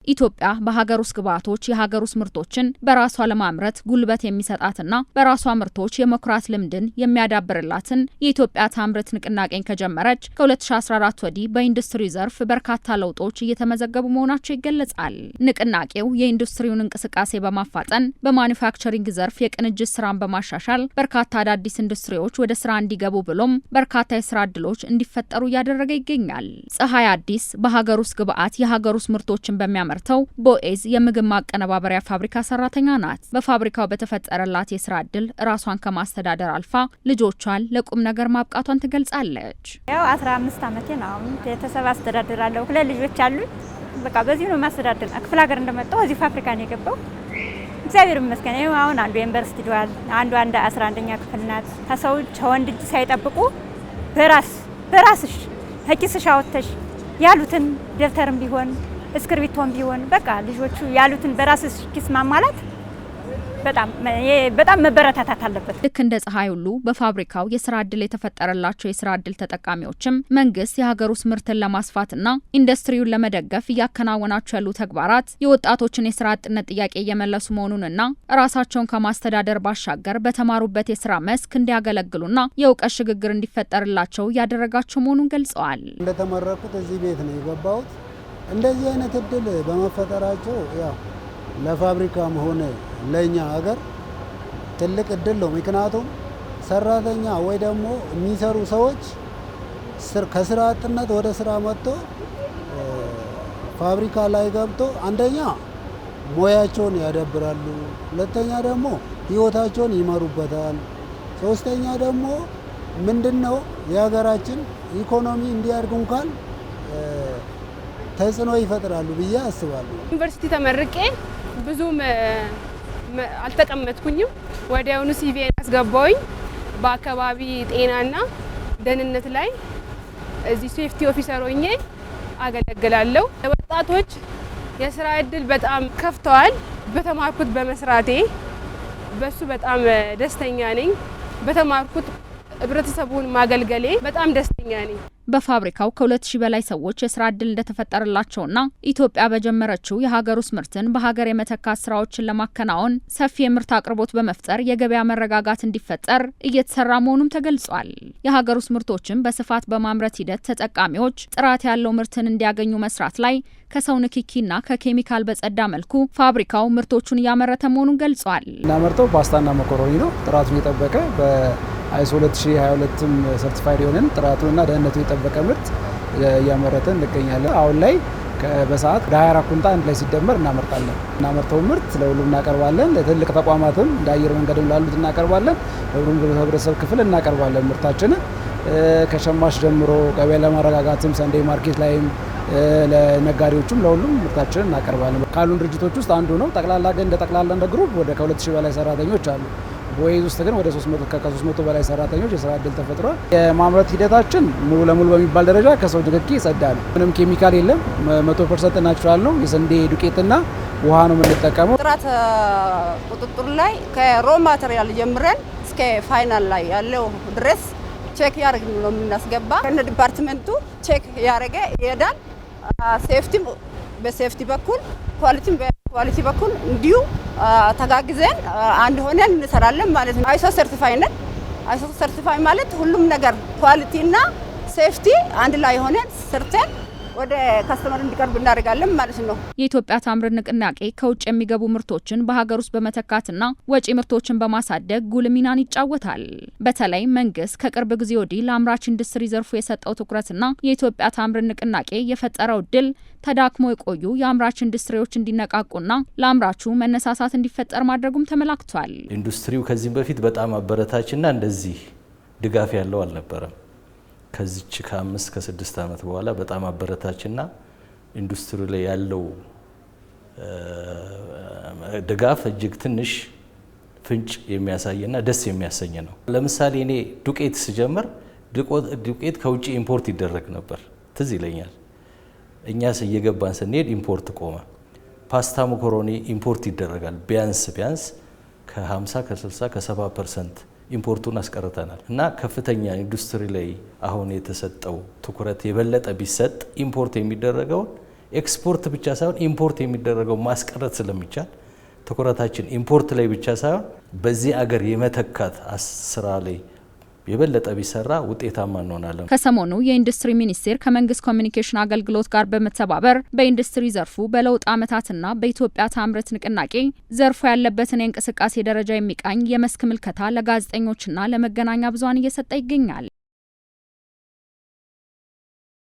ኢትዮጵያ በሀገር ውስጥ ግብዓቶች የሀገር ውስጥ ምርቶችን በራሷ ለማምረት ጉልበት የሚሰጣትና በራሷ ምርቶች የመኩራት ልምድን የሚያዳብርላትን የኢትዮጵያ ታምርት ንቅናቄን ከጀመረች ከ2014 ወዲህ በኢንዱስትሪ ዘርፍ በርካታ ለውጦች እየተመዘገቡ መሆናቸው ይገለጻል። ንቅናቄው የኢንዱስትሪውን እንቅስቃሴ በማፋጠን በማኑፋክቸሪንግ ዘርፍ የቅንጅት ስራን በማሻሻል በርካታ አዳዲስ ኢንዱስትሪዎች ወደ ስራ እንዲገቡ ብሎም በርካታ የስራ ዕድሎች እንዲፈጠሩ እያደረገ ይገኛል። ፀሐይ አዲስ በሀገር ውስጥ ግብዓት የሀገር ውስጥ ምርቶችን በሚያመርተው ቦኤዝ የምግብ ማቀነባበሪያ ፋብሪካ ሰራተኛ ናት። በፋብሪካው በተፈጠረላት የስራ ዕድል ራሷን ከማስተዳደር አልፋ ልጆቿን ለቁም ነገር ማብቃቷን ትገልጻለች። ያው 15 ዓመቴ ነው። ቤተሰብ አስተዳድራለሁ። 2 ልጆች አሉኝ። በቃ በዚህ ነው ማስተዳደር። ክፍለ ሀገር እንደመጣሁ እዚህ ፋብሪካ ነው የገባው። እግዚአብሔር ይመስገን። አሁን አንዱ ዩኒቨርሲቲ ዷል፣ አንዱ 11ኛ ክፍል ናት። ከሰዎች ወንድ እጅ ሳይጠብቁ በራስሽ ከኪስሽ አወጥተሽ ያሉትን ደብተርም ቢሆን እስክርቢቶም ቢሆን በቃ ልጆቹ ያሉትን በራስሽ ኪስ ማሟላት በጣም መበረታታት አለበት። ልክ እንደ ፀሐይ ሁሉ በፋብሪካው የስራ ዕድል የተፈጠረላቸው የስራ ዕድል ተጠቃሚዎችም መንግስት የሀገር ውስጥ ምርትን ለማስፋትና ኢንዱስትሪውን ለመደገፍ እያከናወናቸው ያሉ ተግባራት የወጣቶችን የስራ አጥነት ጥያቄ እየመለሱ መሆኑንና ራሳቸውን ከማስተዳደር ባሻገር በተማሩበት የስራ መስክ እንዲያገለግሉና የእውቀት ሽግግር እንዲፈጠርላቸው እያደረጋቸው መሆኑን ገልጸዋል። እንደተመረቁት እዚህ ቤት ነው የገባሁት። እንደዚህ አይነት እድል በመፈጠራቸው ያው ለፋብሪካም ሆነ ለኛ ሀገር ትልቅ እድል ነው። ምክንያቱም ሰራተኛ ወይ ደግሞ የሚሰሩ ሰዎች ከስራ አጥነት ወደ ስራ መጥቶ ፋብሪካ ላይ ገብቶ አንደኛ ሙያቸውን ያዳብራሉ፣ ሁለተኛ ደግሞ ህይወታቸውን ይመሩበታል፣ ሶስተኛ ደግሞ ምንድነው የሀገራችን ኢኮኖሚ እንዲያድግ እንኳን ተጽዕኖ ይፈጥራሉ ብዬ አስባለሁ። ዩኒቨርሲቲ ተመርቄ ብዙም አልተቀመጥኩኝም። ወዲያውኑ ሲቪን አስገባውኝ በአካባቢ ጤናና ደህንነት ላይ እዚህ ሴፍቲ ኦፊሰር ሆኜ አገለግላለሁ። ወጣቶች የስራ እድል በጣም ከፍተዋል። በተማርኩት በመስራቴ በሱ በጣም ደስተኛ ነኝ። በተማርኩት ህብረተሰቡን ማገልገሌ በጣም ደስተኛ ነኝ። በፋብሪካው ከ2000 በላይ ሰዎች የስራ ዕድል እንደተፈጠረላቸውና ኢትዮጵያ በጀመረችው የሀገር ውስጥ ምርትን በሀገር የመተካት ስራዎችን ለማከናወን ሰፊ የምርት አቅርቦት በመፍጠር የገበያ መረጋጋት እንዲፈጠር እየተሰራ መሆኑም ተገልጿል። የሀገር ውስጥ ምርቶችን በስፋት በማምረት ሂደት ተጠቃሚዎች ጥራት ያለው ምርትን እንዲያገኙ መስራት ላይ ከሰው ንክኪና ከኬሚካል በጸዳ መልኩ ፋብሪካው ምርቶቹን እያመረተ መሆኑን ገልጿል። እናመርተው ፓስታና መኮሮኒ ነው። ጥራቱን የጠበቀ በአይሶ 2022ም ሰርቲፋይድ የሆነን ጥራቱንና ደህንነቱን የጠበቀ ምርት እያመረተን እንገኛለን። አሁን ላይ በሰዓት 24 ኩንታል አንድ ላይ ሲደመር እናመርታለን። እናመርተው ምርት ለሁሉም እናቀርባለን። ለትልቅ ተቋማትም እንደ አየር መንገድም ላሉት እናቀርባለን። ለሁሉም ህብረተሰብ ክፍል እናቀርባለን። ምርታችንን ከሸማች ጀምሮ ገበያ ለማረጋጋትም ሰንዴ ማርኬት ላይም ለነጋዴዎችም ለሁሉም ምርታችንን እናቀርባለን። ካሉን ድርጅቶች ውስጥ አንዱ ነው። ጠቅላላ ግን እንደ ጠቅላላ እንደ ግሩፕ ወደ ከ2000 በላይ ሰራተኞች አሉ። ቦኤዝ ውስጥ ግን ወደ 300 በላይ ሰራተኞች የስራ ዕድል ተፈጥሯል። የማምረት ሂደታችን ሙሉ ለሙሉ በሚባል ደረጃ ከሰው ንክኪ የጸዳ ነው። ምንም ኬሚካል የለም። 100% ናቹራል ነው። የስንዴ ዱቄትና ውሃ ነው የምንጠቀመው። ጥራት ቁጥጥር ላይ ከሮ ማቴሪያል ጀምረን እስከ ፋይናል ላይ ያለው ድረስ ቼክ ያደርግን ነው የምናስገባ። ከነ ዲፓርትመንቱ ቼክ ያደረገ ይሄዳል። ሴፍቲም በሴፍቲ በኩል ኳሊቲ በኩል እንዲሁ ተጋግዘን አንድ ሆነን እንሰራለን ማለት ነው። አይሶ ሰርቲፋይ ነን። አይሶ ሰርቲፋይ ማለት ሁሉም ነገር ኳሊቲና ሴፍቲ አንድ ላይ ሆነን ሰርተን ወደ ካስተመር እንዲቀርብ እናደርጋለን ማለት ነው። የኢትዮጵያ ታምርት ንቅናቄ ከውጭ የሚገቡ ምርቶችን በሀገር ውስጥ በመተካትና ወጪ ምርቶችን በማሳደግ ጉልህ ሚናን ይጫወታል። በተለይ መንግስት ከቅርብ ጊዜ ወዲህ ለአምራች ኢንዱስትሪ ዘርፉ የሰጠው ትኩረትና የኢትዮጵያ ታምርት ንቅናቄ የፈጠረው እድል ተዳክሞ የቆዩ የአምራች ኢንዱስትሪዎች እንዲነቃቁና ለአምራቹ መነሳሳት እንዲፈጠር ማድረጉም ተመላክቷል። ኢንዱስትሪው ከዚህም በፊት በጣም አበረታችና እንደዚህ ድጋፍ ያለው አልነበረም። ከዚች ከ5 ከ6 ዓመት በኋላ በጣም አበረታችና ኢንዱስትሪ ላይ ያለው ድጋፍ እጅግ ትንሽ ፍንጭ የሚያሳየና ደስ የሚያሰኝ ነው። ለምሳሌ እኔ ዱቄት ስጀምር ዱቄት ከውጭ ኢምፖርት ይደረግ ነበር፣ ትዝ ይለኛል። እኛስ እየገባን ስንሄድ ኢምፖርት ቆመ። ፓስታ መኮሮኒ ኢምፖርት ይደረጋል። ቢያንስ ከ50 ከ60 ከ70% ኢምፖርቱን አስቀርተናል እና ከፍተኛ ኢንዱስትሪ ላይ አሁን የተሰጠው ትኩረት የበለጠ ቢሰጥ ኢምፖርት የሚደረገውን ኤክስፖርት ብቻ ሳይሆን ኢምፖርት የሚደረገው ማስቀረት ስለሚቻል ትኩረታችን ኢምፖርት ላይ ብቻ ሳይሆን በዚህ አገር የመተካት ስራ ላይ የበለጠ ቢሰራ ውጤታማ እንሆናለን። ከሰሞኑ የኢንዱስትሪ ሚኒስቴር ከመንግስት ኮሚኒኬሽን አገልግሎት ጋር በመተባበር በኢንዱስትሪ ዘርፉ በለውጥ ዓመታትና በኢትዮጵያ ታምርት ንቅናቄ ዘርፉ ያለበትን የእንቅስቃሴ ደረጃ የሚቃኝ የመስክ ምልከታ ለጋዜጠኞችና ለመገናኛ ብዙሃን እየሰጠ ይገኛል።